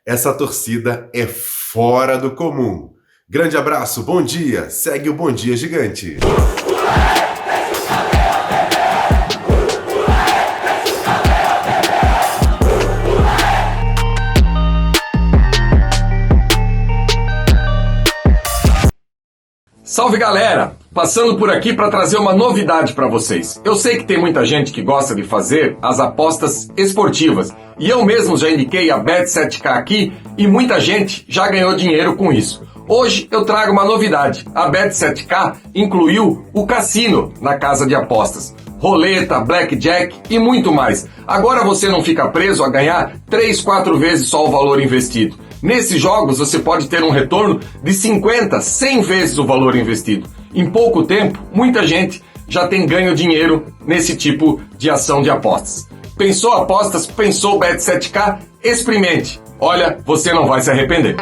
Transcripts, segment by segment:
Essa torcida é fora do comum. Grande abraço, bom dia, segue o Bom Dia Gigante. Salve galera! Passando por aqui para trazer uma novidade para vocês. Eu sei que tem muita gente que gosta de fazer as apostas esportivas e eu mesmo já indiquei a Bet7k aqui e muita gente já ganhou dinheiro com isso. Hoje eu trago uma novidade. A Bet7k incluiu o cassino na casa de apostas. Roleta, blackjack e muito mais. Agora você não fica preso a ganhar 3, 4 vezes só o valor investido. Nesses jogos você pode ter um retorno de 50, 100 vezes o valor investido. Em pouco tempo, muita gente já tem ganho dinheiro nesse tipo de ação de apostas. Pensou apostas? Pensou Bet7k? Experimente! Olha, você não vai se arrepender.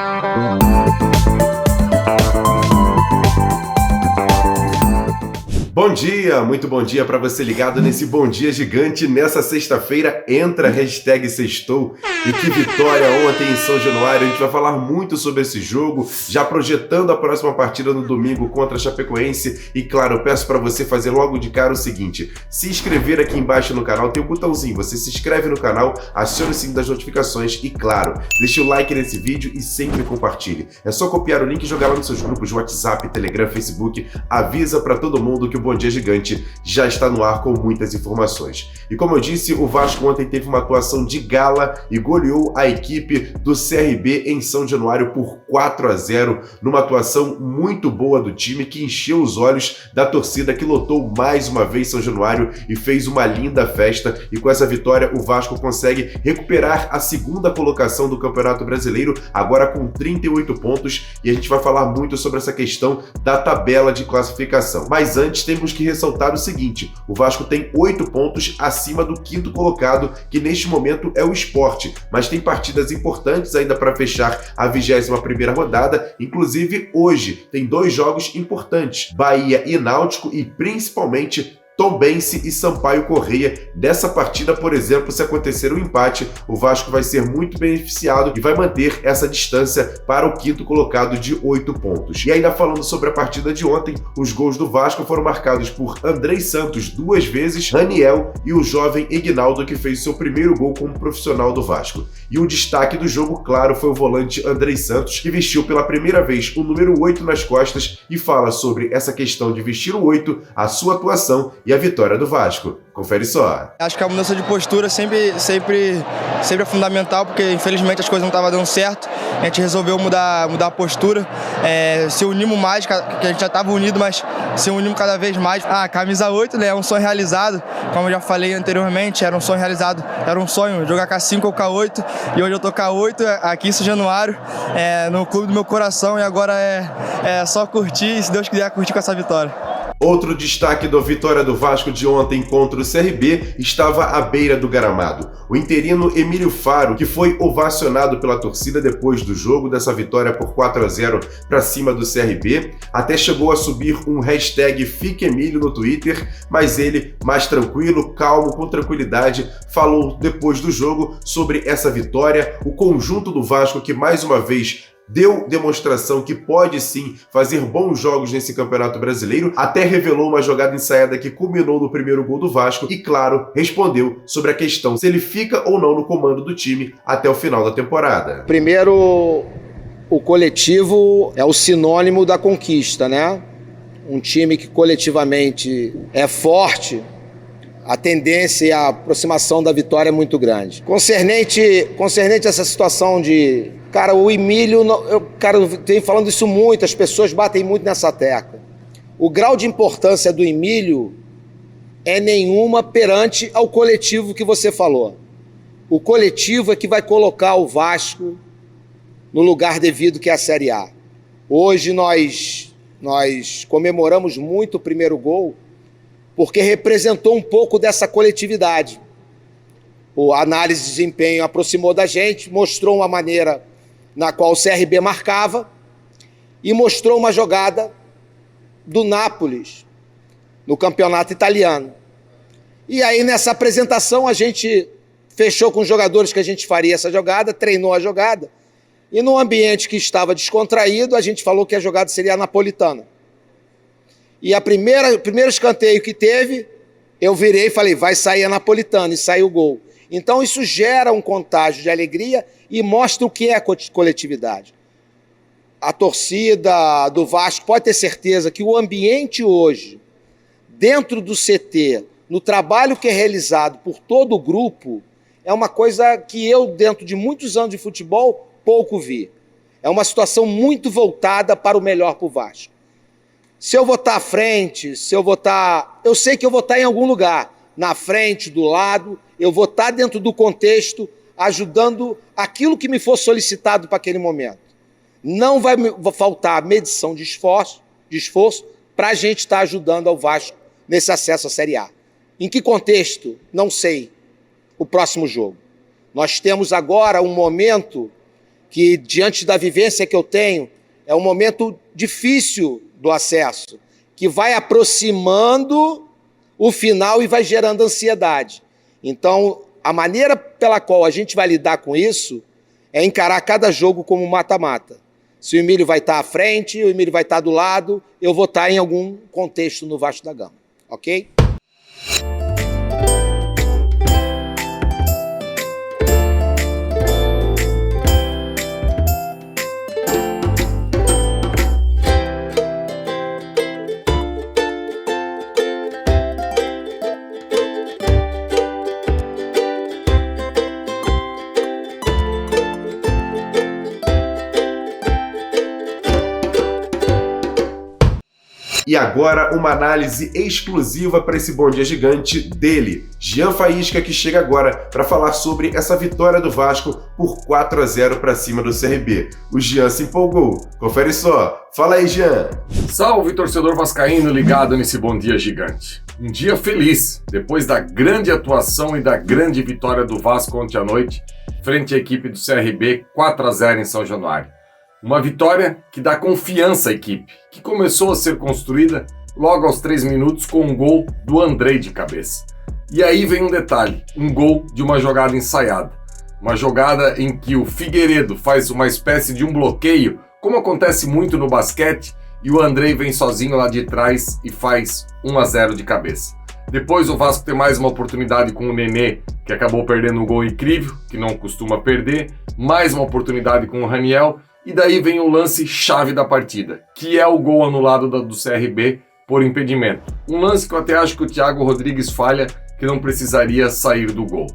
Bom dia, muito bom dia para você ligado nesse Bom Dia Gigante. Nessa sexta-feira, entra a hashtag Sextou. E que vitória ontem em São Januário. A gente vai falar muito sobre esse jogo, já projetando a próxima partida no domingo contra a Chapecoense. E claro, eu peço para você fazer logo de cara o seguinte: se inscrever aqui embaixo no canal, tem um botãozinho, você se inscreve no canal, aciona o sininho das notificações e claro, deixa o like nesse vídeo e sempre compartilhe. É só copiar o link e jogar lá nos seus grupos de WhatsApp, Telegram, Facebook. Avisa para todo mundo que o Bom Dia Gigante já está no ar com muitas informações. E como eu disse, o Vasco ontem teve uma atuação de gala e goleou a equipe do CRB em São Januário por 4-0, numa atuação muito boa do time que encheu os olhos da torcida que lotou mais uma vez São Januário e fez uma linda festa. E com essa vitória o Vasco consegue recuperar a segunda colocação do Campeonato Brasileiro, agora com 38 pontos, e a gente vai falar muito sobre essa questão da tabela de classificação. Mas antes temos que ressaltar o seguinte: o Vasco tem 8 pontos acima do quinto colocado, que neste momento é o Sport, mas tem partidas importantes ainda para fechar a 21ª rodada, inclusive hoje tem 2 jogos importantes, Bahia e Náutico e principalmente Tombense e Sampaio Corrêa. Dessa partida, por exemplo, se acontecer um empate, o Vasco vai ser muito beneficiado e vai manter essa distância para o quinto colocado de 8 pontos. E ainda falando sobre a partida de ontem, os gols do Vasco foram marcados por Andrei Santos 2 vezes, Raniel e o jovem Ignaldo, que fez seu primeiro gol como profissional do Vasco. E o destaque do jogo, claro, foi o volante Andrei Santos, que vestiu pela primeira vez o número 8 nas costas e fala sobre essa questão de vestir o 8, a sua atuação e a vitória do Vasco. Confere só. Acho que a mudança de postura sempre é fundamental, porque infelizmente as coisas não estavam dando certo. A gente resolveu mudar a postura, se unimos mais, que a gente já estava unido, mas se unimos cada vez mais. Camisa 8, né, é um sonho realizado, como eu já falei anteriormente, era um sonho realizado, era um sonho jogar com a 5 ou com a 8, e hoje eu tô com a 8 aqui em São Januário, no clube do meu coração, e agora é só curtir, e se Deus quiser, curtir com essa vitória. Outro destaque da vitória do Vasco de ontem contra o CRB estava à beira do gramado. O interino Emílio Faro, que foi ovacionado pela torcida depois do jogo dessa vitória por 4-0 para cima do CRB, até chegou a subir um hashtag Fique Emílio no Twitter, mas ele, mais tranquilo, calmo, com tranquilidade, falou depois do jogo sobre essa vitória, o conjunto do Vasco que mais uma vez deu demonstração que pode sim fazer bons jogos nesse Campeonato Brasileiro, até revelou uma jogada ensaiada que culminou no primeiro gol do Vasco e, claro, respondeu sobre a questão se ele fica ou não no comando do time até o final da temporada. Primeiro, o coletivo é o sinônimo da conquista, né? Um time que coletivamente é forte, a tendência e a aproximação da vitória é muito grande. Concernente essa situação de... Cara, o Emílio, eu venho falando isso muito, as pessoas batem muito nessa tecla. O grau de importância do Emílio é nenhuma perante ao coletivo que você falou. O coletivo é que vai colocar o Vasco no lugar devido, que é a Série A. Hoje nós comemoramos muito o primeiro gol, porque representou um pouco dessa coletividade. A análise de desempenho aproximou da gente, mostrou uma maneira na qual o CRB marcava e mostrou uma jogada do Nápoles no campeonato italiano. E aí nessa apresentação a gente fechou com os jogadores que a gente faria essa jogada, treinou a jogada, e num ambiente que estava descontraído, a gente falou que a jogada seria a napolitana. E o primeiro escanteio que teve, eu virei e falei, vai sair a napolitana, e saiu o gol. Então isso gera um contágio de alegria e mostra o que é coletividade. A torcida do Vasco pode ter certeza que o ambiente hoje, dentro do CT, no trabalho que é realizado por todo o grupo, é uma coisa que eu, dentro de muitos anos de futebol, pouco vi. É uma situação muito voltada para o melhor para o Vasco. Se eu vou estar à frente, eu sei que eu vou estar em algum lugar, na frente, do lado, eu vou estar dentro do contexto, ajudando aquilo que me for solicitado para aquele momento. Não vai faltar medição de esforço para a gente estar ajudando ao Vasco nesse acesso à Série A. Em que contexto? Não sei. O próximo jogo. Nós temos agora um momento que, diante da vivência que eu tenho, é um momento difícil do acesso, que vai aproximando o final e vai gerando ansiedade. Então, a maneira pela qual a gente vai lidar com isso é encarar cada jogo como mata-mata. Se o Emílio vai estar à frente, o Emílio vai estar do lado, eu vou estar em algum contexto no Vasco da Gama, ok? E agora uma análise exclusiva para esse Bom Dia Gigante dele, Jean Faísca, que chega agora para falar sobre essa vitória do Vasco por 4-0 para cima do CRB. O Jean se empolgou. Confere só. Fala aí, Jean. Salve, torcedor vascaíno ligado nesse Bom Dia Gigante. Um dia feliz, depois da grande atuação e da grande vitória do Vasco ontem à noite, frente à equipe do CRB, 4-0 em São Januário. Uma vitória que dá confiança à equipe, que começou a ser construída logo aos 3 minutos com um gol do Andrei de cabeça. E aí vem um detalhe, um gol de uma jogada ensaiada. Uma jogada em que o Figueiredo faz uma espécie de um bloqueio, como acontece muito no basquete, e o Andrei vem sozinho lá de trás e faz 1-0 de cabeça. Depois o Vasco tem mais uma oportunidade com o Nenê, que acabou perdendo um gol incrível, que não costuma perder, mais uma oportunidade com o Raniel, e daí vem o lance chave da partida, que é o gol anulado do CRB por impedimento. Um lance que eu até acho que o Thiago Rodrigues falha, que não precisaria sair do gol.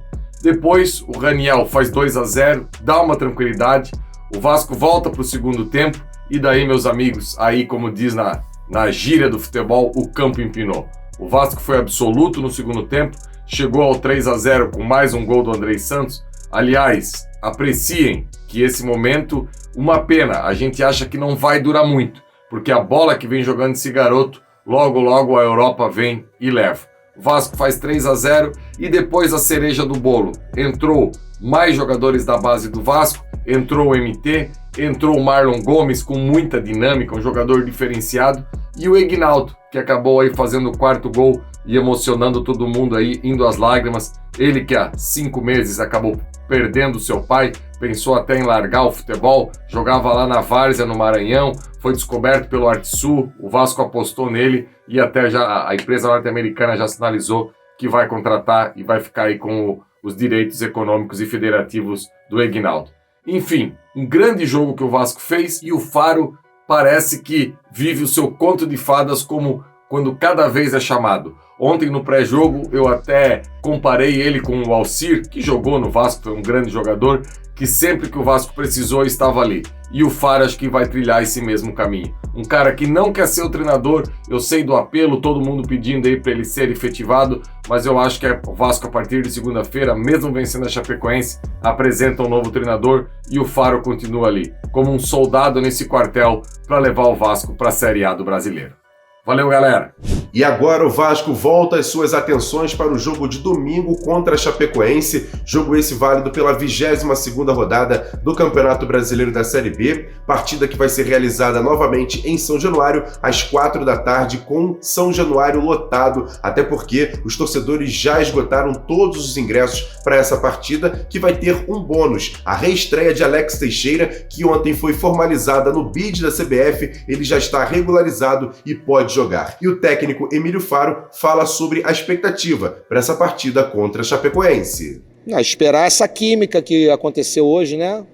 Depois o Raniel faz 2-0, dá uma tranquilidade, o Vasco volta para o segundo tempo, e daí, meus amigos, aí como diz na gíria do futebol, o campo empinou. O Vasco foi absoluto no segundo tempo, chegou ao 3-0 com mais um gol do Andrei Santos. Aliás, apreciem que esse momento, uma pena, a gente acha que não vai durar muito, porque a bola que vem jogando esse garoto, logo a Europa vem e leva. O Vasco faz 3-0 e depois a cereja do bolo. Entrou mais jogadores da base do Vasco, entrou o MT, entrou o Marlon Gomes com muita dinâmica, um jogador diferenciado, e o Egnaldo, que acabou aí fazendo o 4º gol e emocionando todo mundo aí, indo às lágrimas. Ele que há 5 meses acabou perdendo seu pai, pensou até em largar o futebol, jogava lá na Várzea, no Maranhão, foi descoberto pelo Artsul, o Vasco apostou nele e até já a empresa norte-americana já sinalizou que vai contratar e vai ficar aí com os direitos econômicos e federativos do Egnaldo. Enfim, um grande jogo que o Vasco fez, e o Faro parece que vive o seu conto de fadas como quando cada vez é chamado. Ontem no pré-jogo eu até comparei ele com o Alcir, que jogou no Vasco, foi um grande jogador, que sempre que o Vasco precisou estava ali. E o Faro acho que vai trilhar esse mesmo caminho. Um cara que não quer ser o treinador, eu sei do apelo, todo mundo pedindo aí para ele ser efetivado, mas eu acho que o Vasco a partir de segunda-feira, mesmo vencendo a Chapecoense, apresenta um novo treinador e o Faro continua ali, como um soldado nesse quartel para levar o Vasco para a Série A do Brasileiro. Valeu, galera! E agora o Vasco volta as suas atenções para o jogo de domingo contra a Chapecoense, jogo esse válido pela 22ª rodada do Campeonato Brasileiro da Série B, partida que vai ser realizada novamente em São Januário às 4 da tarde com São Januário lotado, até porque os torcedores já esgotaram todos os ingressos para essa partida, que vai ter um bônus, a reestreia de Alex Teixeira, que ontem foi formalizada no bid da CBF, ele já está regularizado e pode jogar. E o técnico Emílio Faro fala sobre a expectativa para essa partida contra a Chapecoense. Esperar essa química que aconteceu hoje, né?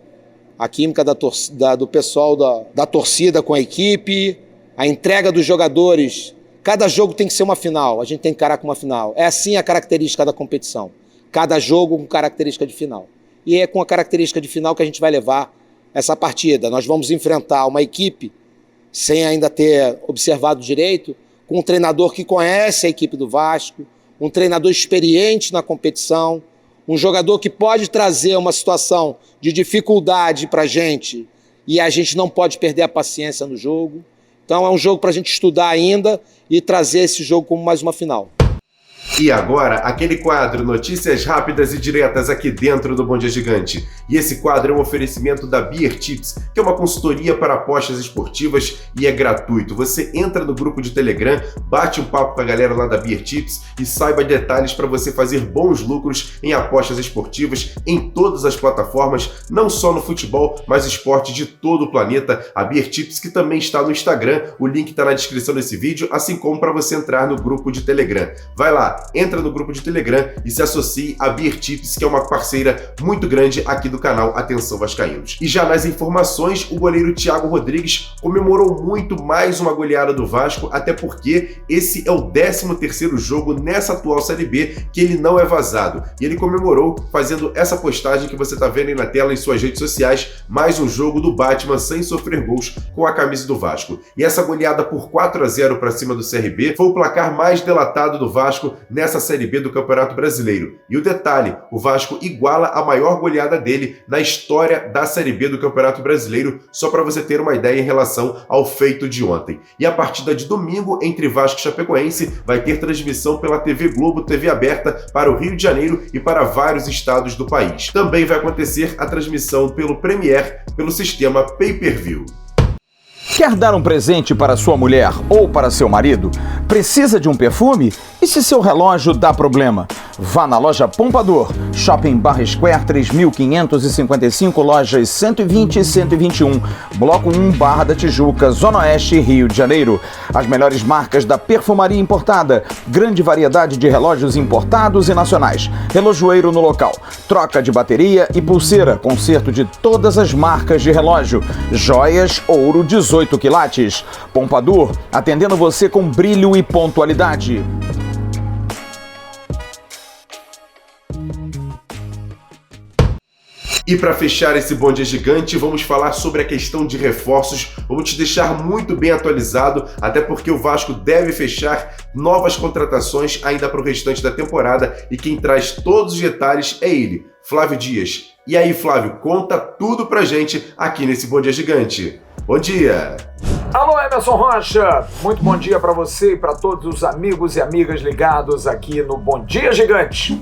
A química do pessoal da torcida com a equipe, a entrega dos jogadores. Cada jogo tem que ser uma final, a gente tem que encarar com uma final. É assim a característica da competição. Cada jogo com característica de final. E é com a característica de final que a gente vai levar essa partida. Nós vamos enfrentar uma equipe, sem ainda ter observado direito, com um treinador que conhece a equipe do Vasco, um treinador experiente na competição, um jogador que pode trazer uma situação de dificuldade para a gente e a gente não pode perder a paciência no jogo. Então é um jogo para a gente estudar ainda e trazer esse jogo como mais uma final. E agora, aquele quadro Notícias Rápidas e Diretas aqui dentro do Bom Dia Gigante. E esse quadro é um oferecimento da Beer Tips, que é uma consultoria para apostas esportivas e é gratuito. Você entra no grupo de Telegram, bate um papo com a galera lá da Beer Tips e saiba detalhes para você fazer bons lucros em apostas esportivas em todas as plataformas, não só no futebol, mas esporte de todo o planeta. A Beer Tips, que também está no Instagram, o link está na descrição desse vídeo, assim como para você entrar no grupo de Telegram. Vai lá, entra no grupo de Telegram e se associe à Beer Tips, que é uma parceira muito grande aqui do canal Atenção Vascaínos. E já nas informações, o goleiro Thiago Rodrigues comemorou muito mais uma goleada do Vasco, até porque esse é o 13º jogo nessa atual Série B que ele não é vazado. E ele comemorou fazendo essa postagem que você está vendo aí na tela em suas redes sociais, mais um jogo do Batman sem sofrer gols com a camisa do Vasco. E essa goleada por 4-0 para cima do CRB foi o placar mais delatado do Vasco nessa Série B do Campeonato Brasileiro. E o detalhe, o Vasco iguala a maior goleada dele na história da Série B do Campeonato Brasileiro, só para você ter uma ideia em relação ao feito de ontem. E a partida de domingo entre Vasco e Chapecoense vai ter transmissão pela TV Globo, TV aberta para o Rio de Janeiro e para vários estados do país. Também vai acontecer a transmissão pelo Premiere, pelo sistema Pay-Per-View. Quer dar um presente para sua mulher ou para seu marido? Precisa de um perfume? E se seu relógio dá problema? Vá na loja Pompador, Shopping Barra Square 3555, lojas 120 e 121, Bloco 1, Barra da Tijuca, Zona Oeste, Rio de Janeiro. As melhores marcas da perfumaria importada, grande variedade de relógios importados e nacionais, relojoeiro no local, troca de bateria e pulseira, conserto de todas as marcas de relógio, joias, ouro 18 quilates. Pompador, atendendo você com brilho e pontualidade. E para fechar esse Bom Dia Gigante, vamos falar sobre a questão de reforços. Vamos te deixar muito bem atualizado, até porque o Vasco deve fechar novas contratações ainda para o restante da temporada e quem traz todos os detalhes é ele, Flávio Dias. E aí, Flávio, conta tudo pra gente aqui nesse Bom Dia Gigante. Bom dia! Alô, Emerson Rocha! Muito bom dia para você e para todos os amigos e amigas ligados aqui no Bom Dia Gigante.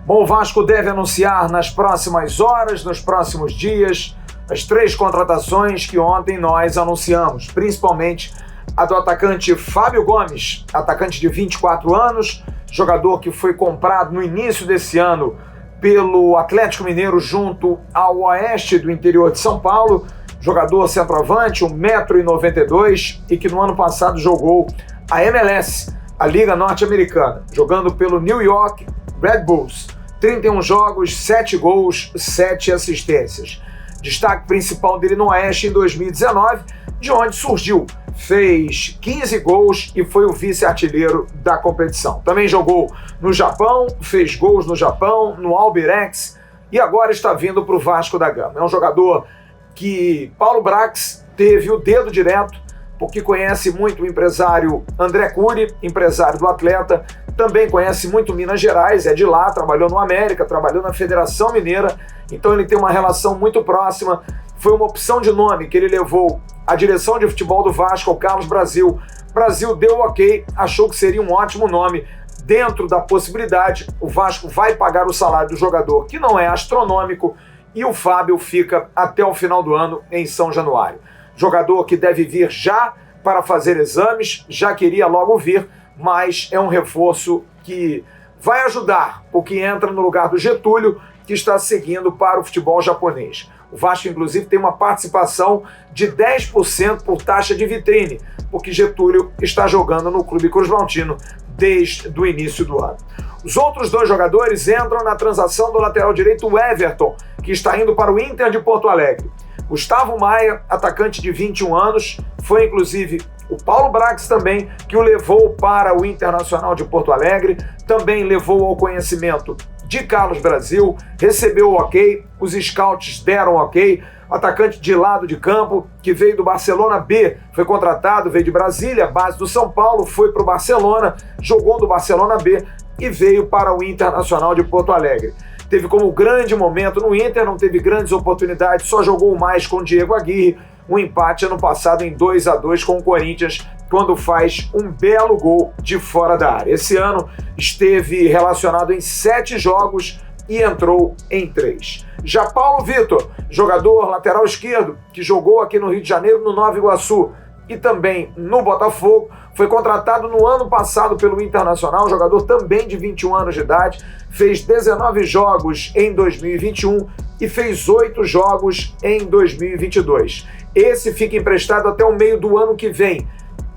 Bom, o Vasco deve anunciar nas próximas horas, nos próximos dias, as 3 contratações que ontem nós anunciamos, principalmente a do atacante Fábio Gomes, atacante de 24 anos, jogador que foi comprado no início desse ano pelo Atlético Mineiro junto ao Oeste do interior de São Paulo, jogador centroavante, 1,92 m e que no ano passado jogou a MLS, a Liga Norte-Americana, jogando pelo New York Red Bulls, 31 jogos, 7 gols, 7 assistências. Destaque principal dele no Oeste em 2019, de onde surgiu. Fez 15 gols e foi o vice-artilheiro da competição. Também jogou no Japão, fez gols no Japão, no Albirex e agora está vindo para o Vasco da Gama. É um jogador que Paulo Brax teve o dedo direto, porque conhece muito o empresário André Cury, empresário do atleta, também conhece muito Minas Gerais, é de lá, trabalhou no América, trabalhou na Federação Mineira, então ele tem uma relação muito próxima. Foi uma opção de nome que ele levou à direção de futebol do Vasco, ao Carlos Brasil, Brasil deu ok, achou que seria um ótimo nome. Dentro da possibilidade, o Vasco vai pagar o salário do jogador, que não é astronômico, e o Fábio fica até o final do ano em São Januário. Jogador que deve vir já para fazer exames, já queria logo vir, mas é um reforço que vai ajudar o que entra no lugar do Getúlio, que está seguindo para o futebol japonês. O Vasco, inclusive, tem uma participação de 10% por taxa de vitrine, porque Getúlio está jogando no Clube Cruzmaltino desde o início do ano. Os outros dois jogadores entram na transação do lateral direito Everton, que está indo para o Inter de Porto Alegre. Gustavo Maia, atacante de 21 anos, foi inclusive o Paulo Brax também, que o levou para o Internacional de Porto Alegre, também levou ao conhecimento de Carlos Brasil, recebeu o ok, os scouts deram ok, atacante de lado de campo, que veio do Barcelona B, foi contratado, veio de Brasília, base do São Paulo, foi para o Barcelona, jogou no Barcelona B e veio para o Internacional de Porto Alegre. Teve como grande momento no Inter, não teve grandes oportunidades, só jogou mais com Diego Aguirre, um empate ano passado em 2-2 com o Corinthians, quando faz um belo gol de fora da área. Esse ano esteve relacionado em 7 jogos e entrou em 3. Já Paulo Vitor, jogador lateral esquerdo, que jogou aqui no Rio de Janeiro, no Nova Iguaçu e também no Botafogo, foi contratado no ano passado pelo Internacional, jogador também de 21 anos de idade, fez 19 jogos em 2021 e fez 8 jogos em 2022. Esse fica emprestado até o meio do ano que vem.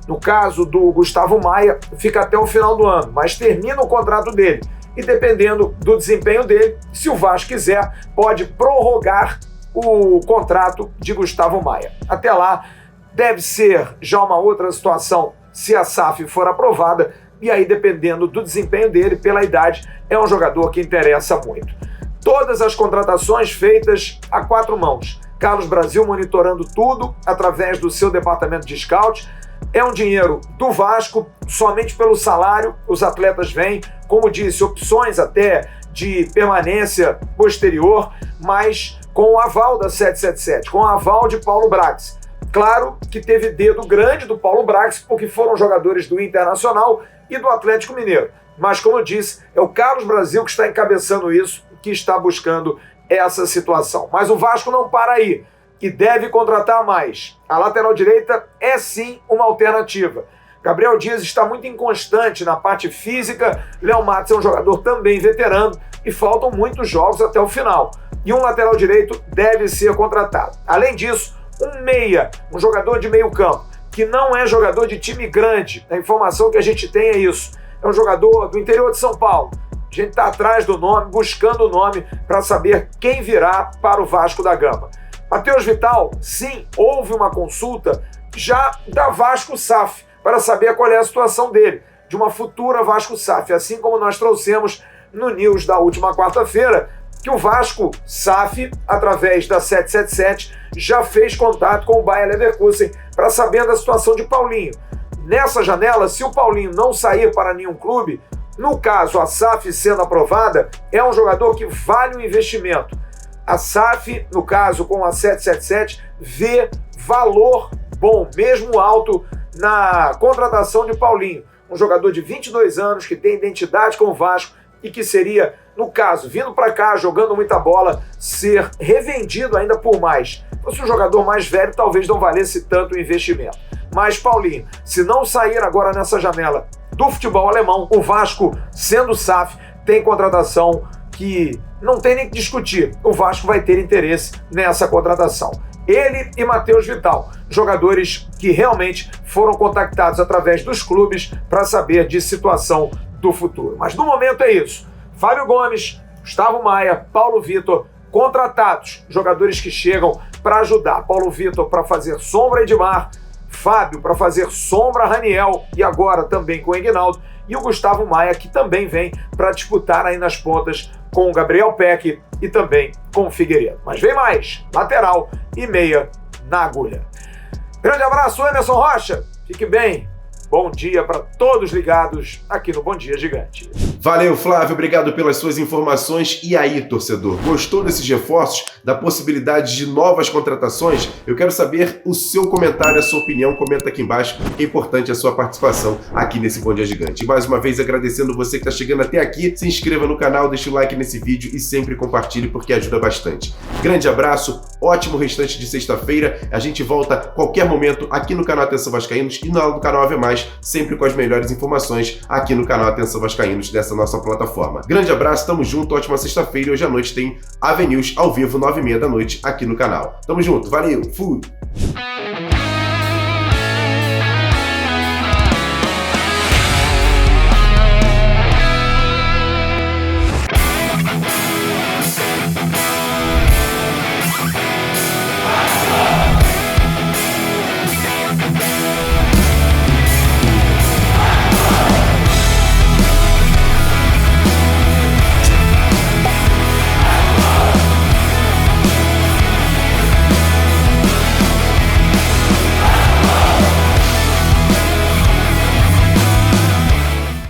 No caso do Gustavo Maia, fica até o final do ano, mas termina o contrato dele. E dependendo do desempenho dele, se o Vasco quiser, pode prorrogar o contrato de Gustavo Maia. Até lá, deve ser já uma outra situação se a SAF for aprovada, e aí dependendo do desempenho dele, pela idade, é um jogador que interessa muito. Todas as contratações feitas a 4 mãos. Carlos Brasil monitorando tudo através do seu departamento de scout. É um dinheiro do Vasco, somente pelo salário os atletas vêm, como disse, opções até de permanência posterior, mas com o aval da 777, com o aval de Paulo Brax. Claro que teve dedo grande do Paulo Brax, porque foram jogadores do Internacional e do Atlético Mineiro. Mas, como eu disse, é o Carlos Brasil que está encabeçando isso, que está buscando essa situação. Mas o Vasco não para aí, e deve contratar mais. A lateral direita é sim uma alternativa. Gabriel Dias está muito inconstante na parte física, Léo Matos é um jogador também veterano e faltam muitos jogos até o final. E um lateral direito deve ser contratado. Além disso, um meia, um jogador de meio campo, que não é jogador de time grande, a informação que a gente tem é isso. É um jogador do interior de São Paulo. A gente está atrás do nome, buscando o nome para saber quem virá para o Vasco da Gama. Matheus Vital, sim, houve uma consulta já da Vasco SAF para saber qual é a situação dele, de uma futura Vasco SAF, assim como nós trouxemos no News da última quarta-feira, que o Vasco SAF, através da 777, já fez contato com o Bayer Leverkusen para saber da situação de Paulinho. Nessa janela, se o Paulinho não sair para nenhum clube, no caso a SAF sendo aprovada, é um jogador que vale o investimento. A SAF, no caso com a 777, vê valor bom, mesmo alto, na contratação de Paulinho. Um jogador de 22 anos que tem identidade com o Vasco e que seria, no caso, vindo para cá, jogando muita bola, ser revendido ainda por mais. Se um jogador mais velho, talvez não valesse tanto o investimento. Mas Paulinho, se não sair agora nessa janela do futebol alemão, o Vasco, sendo SAF, tem contratação que não tem nem que discutir. O Vasco vai ter interesse nessa contratação. Ele e Matheus Vital, jogadores que realmente foram contactados através dos clubes para saber de situação do futuro. Mas no momento é isso. Fábio Gomes, Gustavo Maia, Paulo Vitor, contratados, jogadores que chegam para ajudar. Paulo Vitor para fazer sombra Edmar, Fábio para fazer sombra Raniel e agora também com o Ignaldo, e o Gustavo Maia que também vem para disputar aí nas pontas com o Gabriel Peck e também com o Figueiredo. Mas vem mais, lateral e meia na agulha. Grande abraço, Emerson Rocha, fique bem Bom dia para todos ligados aqui no Bom Dia Gigante. Valeu, Flávio, obrigado pelas suas informações. E aí, torcedor, gostou desses reforços, da possibilidade de novas contratações? Eu quero saber o seu comentário, a sua opinião, comenta aqui embaixo, que é importante a sua participação aqui nesse Bom Dia Gigante. E mais uma vez, agradecendo você que está chegando até aqui, se inscreva no canal, deixa o like nesse vídeo e sempre compartilhe porque ajuda bastante. Grande abraço, ótimo restante de sexta-feira, a gente volta a qualquer momento aqui no canal Atenção Vascaínos e no canal Ave Mais, sempre com as melhores informações aqui no canal Atenção Vascaínos dessa nossa plataforma. Grande abraço, tamo junto, ótima sexta-feira e hoje à noite tem AV News ao vivo, 9h30 da noite aqui no canal. Tamo junto, valeu, fui!